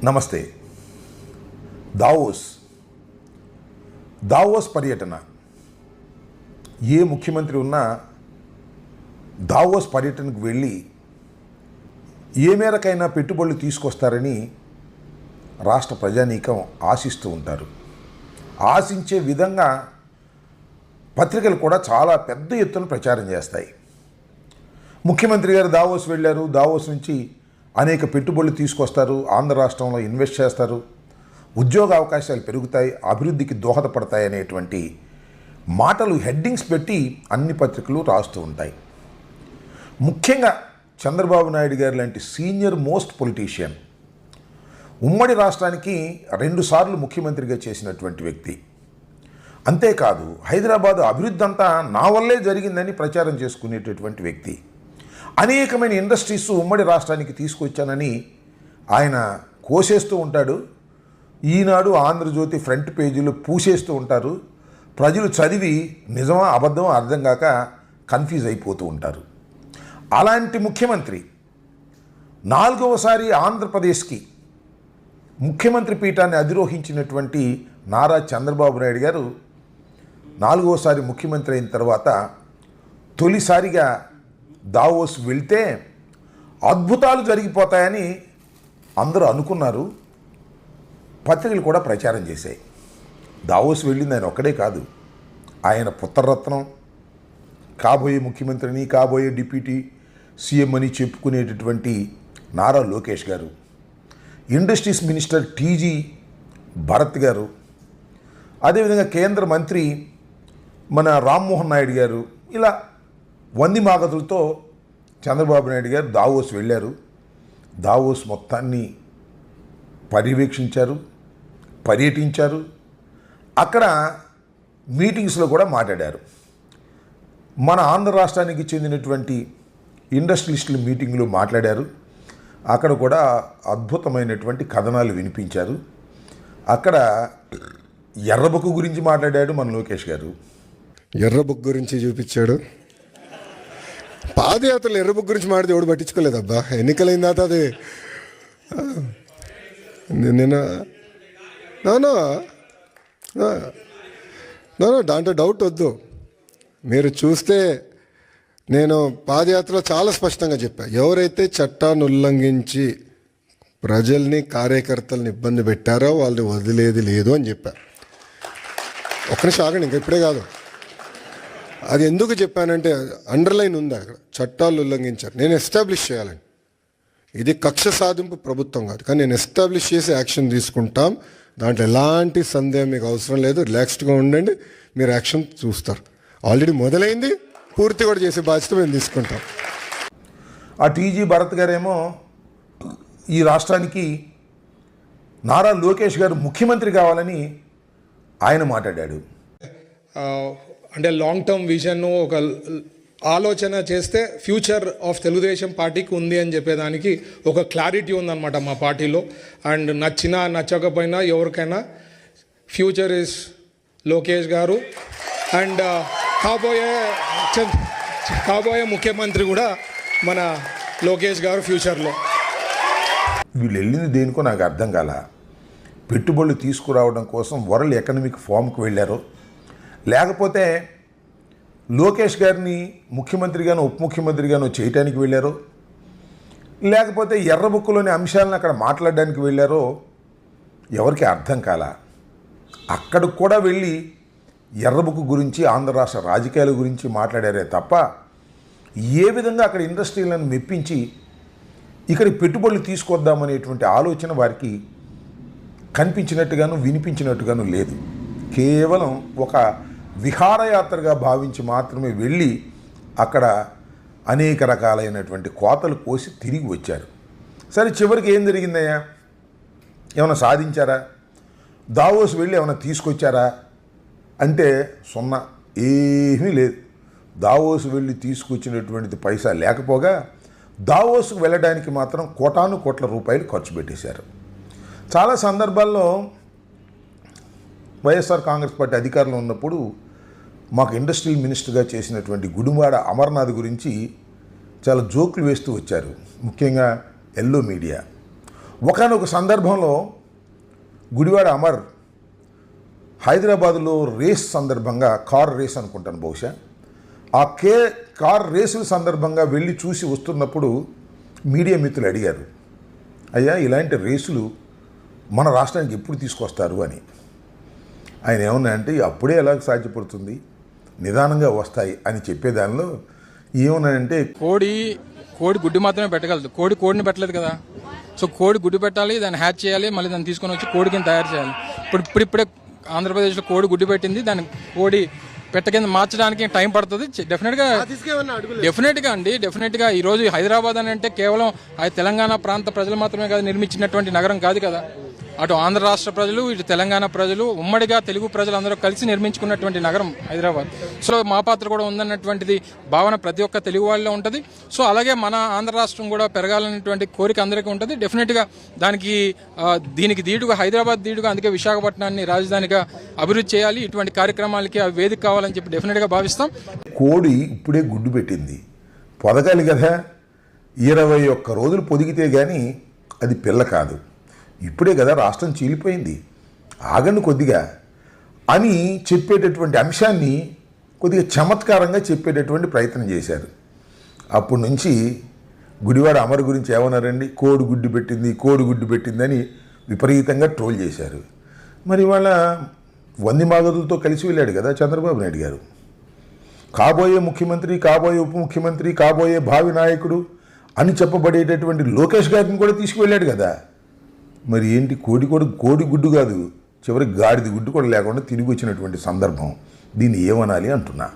నమస్తే. దావోస్ పర్యటన. ఏ ముఖ్యమంత్రి ఉన్నా దావోస్ పర్యటనకు వెళ్ళి ఏ మేరకైనా పెట్టుబడులు తీసుకొస్తారని రాష్ట్ర ప్రజానీకం ఆశిస్తూ ఉంటారు. ఆశించే విధంగా పత్రికలు కూడా చాలా పెద్ద ఎత్తున ప్రచారం చేస్తాయి. ముఖ్యమంత్రి గారు దావోస్ వెళ్ళారు, దావోస్ నుంచి అనేక పెట్టుబడులు తీసుకొస్తారు, ఆంధ్ర రాష్ట్రంలో ఇన్వెస్ట్ చేస్తారు, ఉద్యోగ అవకాశాలు పెరుగుతాయి, అభివృద్ధికి దోహదపడతాయి అనేటువంటి మాటలు హెడ్డింగ్స్ పెట్టి అన్ని పత్రికలు రాస్తూ ఉంటాయి. ముఖ్యంగా చంద్రబాబు నాయుడు గారు లాంటి సీనియర్ మోస్ట్ పొలిటీషియన్, ఉమ్మడి రాష్ట్రానికి 2 సార్లు ముఖ్యమంత్రిగా చేసినటువంటి వ్యక్తి, అంతేకాదు హైదరాబాదు అభివృద్ధి అంతా నా వల్లే జరిగిందని ప్రచారం చేసుకునేటటువంటి వ్యక్తి, అనేకమైన ఇండస్ట్రీస్ ఉమ్మడి రాష్ట్రానికి తీసుకొచ్చానని ఆయన కోసేస్తూ ఉంటాడు. ఈనాడు, ఆంధ్రజ్యోతి ఫ్రంట్ పేజీలో పూసేస్తూ ఉంటారు. ప్రజలు చదివి నిజమా అబద్ధమా అర్థం కాక కన్ఫ్యూజ్ అయిపోతూ ఉంటారు. అలాంటి ముఖ్యమంత్రి 4వసారి ఆంధ్రప్రదేశ్కి ముఖ్యమంత్రి పీఠాన్ని అధిరోహించినటువంటి నారా చంద్రబాబు నాయుడు గారు 4వసారి ముఖ్యమంత్రి అయిన తర్వాత తొలిసారిగా దావోస్ వెళ్తే అద్భుతాలు జరిగిపోతాయని అందరూ అనుకున్నారు. పత్రికలు కూడా ప్రచారం చేశాయి. దావోస్ వెళ్ళింది ఆయన ఒక్కడే కాదు, ఆయన పుత్రరత్నం, కాబోయే ముఖ్యమంత్రిని, కాబోయే డిప్యూటీ సీఎం అని చెప్పుకునేటటువంటి నారా లోకేష్ గారు, ఇండస్ట్రీస్ మినిస్టర్ టీజీ భరత్ గారు, అదేవిధంగా కేంద్ర మంత్రి మన రామ్మోహన్ నాయుడు గారు, ఇలా వంది మాగతులతో చంద్రబాబు నాయుడు గారు దావోస్ వెళ్ళారు. దావోస్ మొత్తాన్ని పర్యవేక్షించారు, పర్యటించారు. అక్కడ మీటింగ్స్లో కూడా మాట్లాడారు. మన ఆంధ్ర రాష్ట్రానికి చెందినటువంటి ఇండస్ట్రియలిస్టుల మీటింగ్లో మాట్లాడారు. అక్కడ కూడా అద్భుతమైనటువంటి కథనాలు వినిపించారు. అక్కడ ఎర్రబుక్కు గురించి మాట్లాడాడు మన లోకేష్ గారు. ఎర్రబుక్ గురించి చూపించాడు. పాదయాత్రలు ఎర్రబుక్ గురించి మాట్లాడితే ఎవడు పట్టించుకోలేదబ్బా. ఎన్నికలైన తర్వాత అది నిన్న దాంట్లో డౌట్ వద్దు. మీరు చూస్తే నేను పాదయాత్రలో చాలా స్పష్టంగా చెప్పాను, ఎవరైతే చట్టాన్ని ఉల్లంఘించి ప్రజల్ని, కార్యకర్తల్ని ఇబ్బంది పెట్టారో వాళ్ళని వదిలేది లేదు అని చెప్పాను. ఒక్క నిమిషం ఆగండి, ఇంకా ఇప్పుడే కాదు. అది ఎందుకు చెప్పానంటే అండర్లైన్ ఉంది అక్కడ, చట్టాలు ఉల్లంఘించారు, నేను ఎస్టాబ్లిష్ చేయాలని. ఇది కక్ష సాధింపు ప్రభుత్వం కాదు, కానీ నేను ఎస్టాబ్లిష్ చేసి యాక్షన్ తీసుకుంటాం. దాంట్లో ఎలాంటి సందేహం మీకు అవసరం లేదు. రిలాక్స్డ్గా ఉండండి, మీరు యాక్షన్ చూస్తారు. ఆల్రెడీ మొదలైంది, పూర్తి కూడా చేసే బాధ్యత మేము తీసుకుంటాం. ఆ టీజీ భరత్ గారేమో ఈ రాష్ట్రానికి నారా లోకేష్ గారు ముఖ్యమంత్రి కావాలని ఆయన మాట్లాడాడు. అంటే లాంగ్ టర్మ్ విజన్, ఒక ఆలోచన చేస్తే ఫ్యూచర్ ఆఫ్ తెలుగుదేశం పార్టీకి ఉంది అని చెప్పేదానికి ఒక క్లారిటీ ఉందన్నమాట మా పార్టీలో. అండ్ నచ్చినా నచ్చకపోయినా ఎవరికైనా ఫ్యూచర్ ఇస్ లోకేష్ గారు. అండ్ కాబోయే ముఖ్యమంత్రి కూడా మన లోకేష్ గారు ఫ్యూచర్లో. వీళ్ళు వెళ్ళింది దేనికో నాకు అర్థం కాల. పెట్టుబడులు తీసుకురావడం కోసం వరల్డ్ ఎకనామిక్ ఫోరంకి వెళ్ళారు, లేకపోతే లోకేష్ గారిని ముఖ్యమంత్రిగానో ఉప ముఖ్యమంత్రిగానో చేయటానికి వెళ్ళారో, లేకపోతే ఎర్రబుక్కులోని అంశాలను అక్కడ మాట్లాడడానికి వెళ్ళారో ఎవరికి అర్థం కాల. అక్కడికి కూడా వెళ్ళి ఎర్రబుక్కు గురించి, ఆంధ్ర రాష్ట్ర రాజకీయాల గురించి మాట్లాడారే తప్ప ఏ విధంగా అక్కడ ఇండస్ట్రీలను మెప్పించి ఇక్కడ పెట్టుబడులు తీసుకొద్దామనేటువంటి ఆలోచన వారికి కనిపించినట్టుగాను వినిపించినట్టుగాను లేదు. కేవలం ఒక విహారయాత్రగా భావించి మాత్రమే వెళ్ళి అక్కడ అనేక రకాలైనటువంటి కోతలు కోసి తిరిగి వచ్చారు. సరే, చివరికి ఏం జరిగిందయ్యా? ఏమైనా సాధించారా? దావోస్ వెళ్ళి ఏమైనా తీసుకొచ్చారా అంటే సున్నా, ఏమీ లేదు. దావోస్ వెళ్ళి తీసుకొచ్చినటువంటిది పైసా లేకపోగా దావోస్కు వెళ్ళడానికి మాత్రం కోటాను కోట్ల రూపాయలు ఖర్చు పెట్టేశారు. చాలా సందర్భాల్లో వైఎస్ఆర్ కాంగ్రెస్ పార్టీ అధికారంలో ఉన్నప్పుడు మాకు ఇండస్ట్రియల్ మినిస్టర్గా చేసినటువంటి గుడివాడ అమర్నాథ్ గురించి చాలా జోకులు వేస్తూ వచ్చారు, ముఖ్యంగా ఎల్లో మీడియా. ఒకానొక సందర్భంలో గుడివాడ అమర్ హైదరాబాదులో రేస్ సందర్భంగా, కార్ రేస్ అనుకుంటాను బహుశా, ఆ కార్ రేసుల సందర్భంగా వెళ్ళి చూసి వస్తున్నప్పుడు మీడియా మిత్రులు అడిగారు, అయ్యా ఇలాంటి రేసులు మన రాష్ట్రానికి ఎప్పుడు తీసుకొస్తారు అని. ఆయన ఏమన్నాయంటే అప్పుడే ఎలా సాధ్యపడుతుంది, నిదానంగా వస్తాయి అని చెప్పేదానిలో ఏమన్నాయంటే, కోడి గుడ్డు మాత్రమే పెట్టగలదు, కోడిని పెట్టలేదు కదా. సో కోడి గుడ్డు పెట్టాలి, దాన్ని హ్యాచ్ చేయాలి, మళ్ళీ దాన్ని తీసుకొని వచ్చి కోడి కింద తయారు చేయాలి. ఇప్పుడే ఆంధ్రప్రదేశ్లో కోడి గుడ్డు పెట్టింది, దాన్ని కోడి పెట్ట కింద మార్చడానికి టైం పడుతుంది. డెఫినెట్గా ఈరోజు హైదరాబాద్ అని అంటే కేవలం తెలంగాణ ప్రాంత ప్రజలు మాత్రమే కాదు నిర్మించినటువంటి నగరం కాదు కదా. అటు ఆంధ్ర రాష్ట్ర ప్రజలు, ఇటు తెలంగాణ ప్రజలు, ఉమ్మడిగా తెలుగు ప్రజలు అందరూ కలిసి నిర్మించుకున్నటువంటి నగరం హైదరాబాద్. సో మా పాత్ర కూడా ఉందన్నటువంటిది భావన ప్రతి ఒక్క తెలుగు వాళ్ళలో ఉంటుంది. సో అలాగే మన ఆంధ్ర రాష్ట్రం కూడా పెరగాలనేటువంటి కోరిక అందరికీ ఉంటుంది. డెఫినెట్గా దీనికి ధీటుగా, హైదరాబాద్ ధీటుగా, అందుకే విశాఖపట్నాన్ని రాజధానిగా అభివృద్ధి చేయాలి. ఇటువంటి కార్యక్రమాలకి వేదిక కావాలని చెప్పి డెఫినెట్గా భావిస్తాం. కోడి ఇప్పుడే గుడ్డు పెట్టింది, పొదగాలి కదా, 21 రోజులు పొదిగితే కానీ అది పిల్ల కాదు. ఇప్పుడే కదా రాష్ట్రం చీలిపోయింది, ఆగండి కొద్దిగా అని చెప్పేటటువంటి అంశాన్ని కొద్దిగా చమత్కారంగా చెప్పేటటువంటి ప్రయత్నం చేశారు. అప్పటి నుంచి గుడివాడ అమర్ గురించి ఏమన్నారండి, కోడి గుడ్డు పెట్టిందని విపరీతంగా ట్రోల్ చేశారు. మరి ఇవాళ వంది మాగదులతో కలిసి వెళ్ళాడు కదా చంద్రబాబు నాయుడు గారు. కాబోయే ముఖ్యమంత్రి, కాబోయే ఉప ముఖ్యమంత్రి, కాబోయే భావి నాయకుడు అని చెప్పబడేటటువంటి లోకేష్ గారిని కూడా తీసుకువెళ్ళాడు కదా. మరి ఏంటి, కోడి గుడ్డు కాదు, చివరికి గాడిద గుడ్డు కూడా లేకుండా తిరిగి వచ్చినటువంటి సందర్భం. దీన్ని ఏమనాలి అంటున్నా.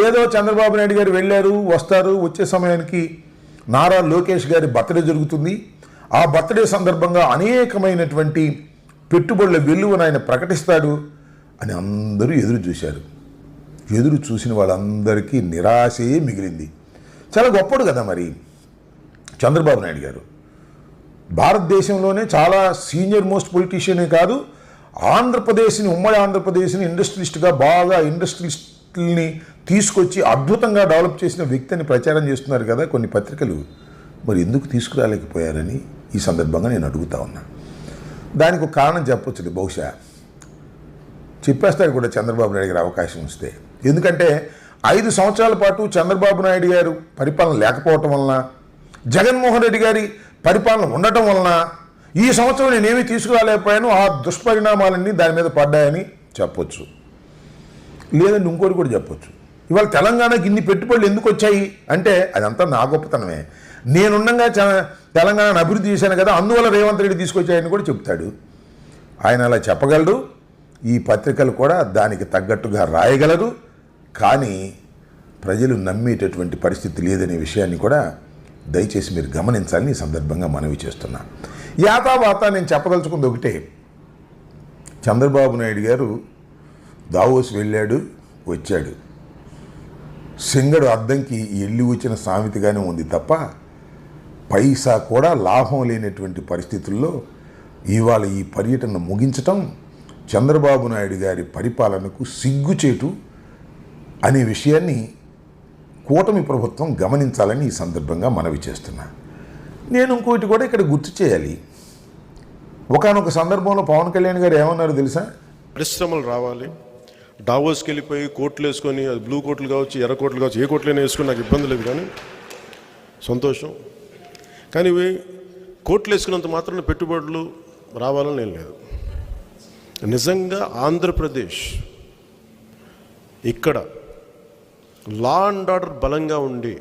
ఏదో చంద్రబాబు నాయుడు గారు వెళ్ళారు, వస్తారు, వచ్చే సమయానికి నారా లోకేష్ గారి బర్త్డే జరుగుతుంది. ఆ బర్త్డే సందర్భంగా అనేకమైనటువంటి పెట్టుబడుల వెలువను ఆయన ప్రకటిస్తాడు అని అందరూ ఎదురు చూశారు. ఎదురు చూసిన వాళ్ళందరికీ నిరాశే మిగిలింది. చాలా గొప్పడు కదా మరి చంద్రబాబు నాయుడు గారు. భారతదేశంలోనే చాలా సీనియర్ మోస్ట్ పొలిటీషియనే కాదు, ఉమ్మడి ఆంధ్రప్రదేశ్ని ఇండస్ట్రియలిస్ట్గా బాగా ఇండస్ట్రియలిస్ట్ని తీసుకొచ్చి అద్భుతంగా డెవలప్ చేసిన వ్యక్తి అని ప్రచారం చేస్తున్నారు కదా కొన్ని పత్రికలు. మరి ఎందుకు తీసుకురాలేకపోయారని ఈ సందర్భంగా నేను అడుగుతా ఉన్నా. దానికి ఒక కారణం చెప్పొచ్చు, బహుశా చెప్పేస్తాడు కూడా చంద్రబాబు నాయుడు గారు అవకాశం వస్తే. ఎందుకంటే 5 సంవత్సరాల పాటు చంద్రబాబు నాయుడు గారు పరిపాలన లేకపోవటం వలన, జగన్మోహన్ రెడ్డి గారి పరిపాలన ఉండటం వలన ఈ సంవత్సరం నేనేమీ తీసుకురాలేకపోయాను, ఆ దుష్పరిణామాలన్నీ దాని మీద పడ్డాయని చెప్పొచ్చు. లేదంటే ఇంకోటి కూడా చెప్పొచ్చు, ఇవాళ తెలంగాణకి ఇన్ని పెట్టుబడులు ఎందుకు వచ్చాయి అంటే అదంతా నా గొప్పతనమే, నేనుండగా తెలంగాణను అభివృద్ధి చేశాను కదా, అందువల్ల రేవంత్ రెడ్డి తీసుకొచ్చాయని కూడా చెప్తాడు. ఆయన అలా చెప్పగలరు, ఈ పత్రికలు కూడా దానికి తగ్గట్టుగా రాయగలరు. కానీ ప్రజలు నమ్మేటటువంటి పరిస్థితి లేదనే విషయాన్ని కూడా దయచేసి మీరు గమనించాలని ఈ సందర్భంగా మనవి చేస్తున్నా. యాతావాత నేను చెప్పదలుచుకుంది ఒకటే, చంద్రబాబు నాయుడు గారు దావోస్ వెళ్ళాడు, వచ్చాడు. సింగడు అద్దంకి ఎల్లి వచ్చిన సామెతగానే ఉంది తప్ప పైసా కూడా లాభం లేనటువంటి పరిస్థితుల్లో ఇవాళ ఈ పర్యటన ముగించటం చంద్రబాబు నాయుడు గారి పరిపాలనకు సిగ్గుచేటు అనే విషయాన్ని కూటమి ప్రభుత్వం గమనించాలని ఈ సందర్భంగా మనవి చేస్తున్నా. నేను ఇంకోటి కూడా ఇక్కడ గుర్తు చేయాలి. ఒకానొక సందర్భంలో పవన్ కళ్యాణ్ గారు ఏమన్నారు తెలుసా? పరిశ్రమలు రావాలి, డావోస్కి వెళ్ళిపోయి కోట్లు వేసుకొని, అది బ్లూ కోట్లు కావచ్చు, ఎర్ర కోట్లు కావచ్చు, ఏ కోట్లైనా వేసుకొని నాకు ఇబ్బంది లేదు, కానీ సంతోషం. కానీ ఇవి కోట్లు వేసుకున్నంత మాత్రాన పెట్టుబడులు రావాలని ఏం లేదు. నిజంగా ఆంధ్రప్రదేశ్ ఇక్కడ లా అండ్ ఆర్డర్ బలంగా ఉండి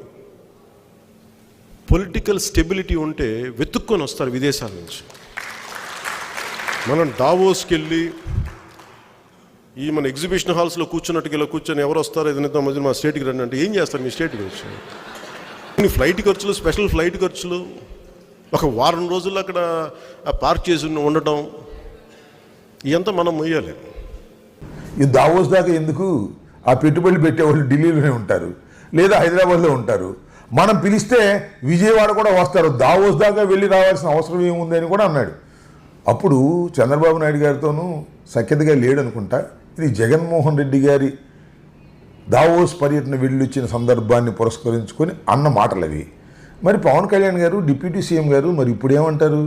పొలిటికల్ స్టెబిలిటీ ఉంటే వెతుక్కొని వస్తారు విదేశాల నుంచి. మనం డావోస్కి వెళ్ళి ఈ మన ఎగ్జిబిషన్ హాల్స్లో కూర్చున్నట్టుగా ఇలా కూర్చొని ఎవరు వస్తారో ఏదైనా మధ్య మా స్టేట్కి రండి అంటే ఏం చేస్తారు మీ స్టేట్కి వచ్చి? ఫ్లైట్ ఖర్చులు, స్పెషల్ ఫ్లైట్ ఖర్చులు, ఒక వారం రోజుల్లో అక్కడ పార్క్ చేసి ఉండటం, ఇదంతా మనం మొయ్యాలి. ఈ దావోస్ దాకా ఎందుకు? ఆ పెట్టుబడులు పెట్టేవాళ్ళు ఢిల్లీలోనే ఉంటారు లేదా హైదరాబాద్లో ఉంటారు. మనం పిలిస్తే విజయవాడ కూడా వస్తారు, దావోస్ దాకా వెళ్ళి రావాల్సిన అవసరం ఏముంది అని కూడా అన్నాడు. అప్పుడు చంద్రబాబు నాయుడు గారితోనూ సఖ్యతగా లేడనుకుంటా. ఇది జగన్మోహన్ రెడ్డి గారి దావోస్ పర్యటన వెళ్ళొచ్చిన సందర్భాన్ని పురస్కరించుకొని అన్న మాటలు అవి. మరి పవన్ కళ్యాణ్ గారు, డిప్యూటీ సీఎం గారు మరి ఇప్పుడు ఏమంటారు?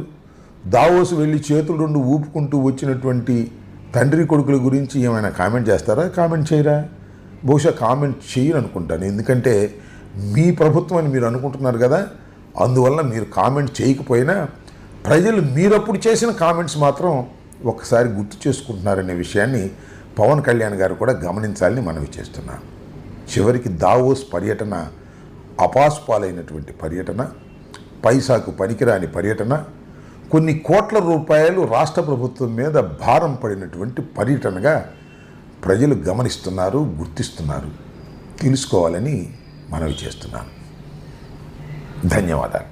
దావోస్ వెళ్ళి చేతులు రెండు ఊపుకుంటూ వచ్చినటువంటి తండ్రి కొడుకుల గురించి ఏమైనా కామెంట్ చేస్తారా? కామెంట్ చేయరా? బహుశా కామెంట్ చేయరు అనుకుంటాను. ఎందుకంటే మీ ప్రభుత్వం అని మీరు అనుకుంటున్నారు కదా, అందువల్ల మీరు కామెంట్ చేయకపోయినా ప్రజలు మీరప్పుడు చేసిన కామెంట్స్ మాత్రం ఒక్కసారి గుర్తు చేసుకుంటున్నారనే విషయాన్ని పవన్ కళ్యాణ్ గారు కూడా గమనించాలని మనవి చేస్తున్నాను. చివరికి దావోస్ పర్యటన అపాసుపాలైనటువంటి పర్యటన, పైసాకు పనికిరాని పర్యటన, కొన్ని కోట్ల రూపాయలు రాష్ట్ర ప్రభుత్వం మీద భారం పడినటువంటి పర్యటనగా ప్రజలు గమనిస్తున్నారు, గుర్తిస్తున్నారు. తెలుసుకోవాలని మనవి చేస్తున్నాను. ధన్యవాదాలు.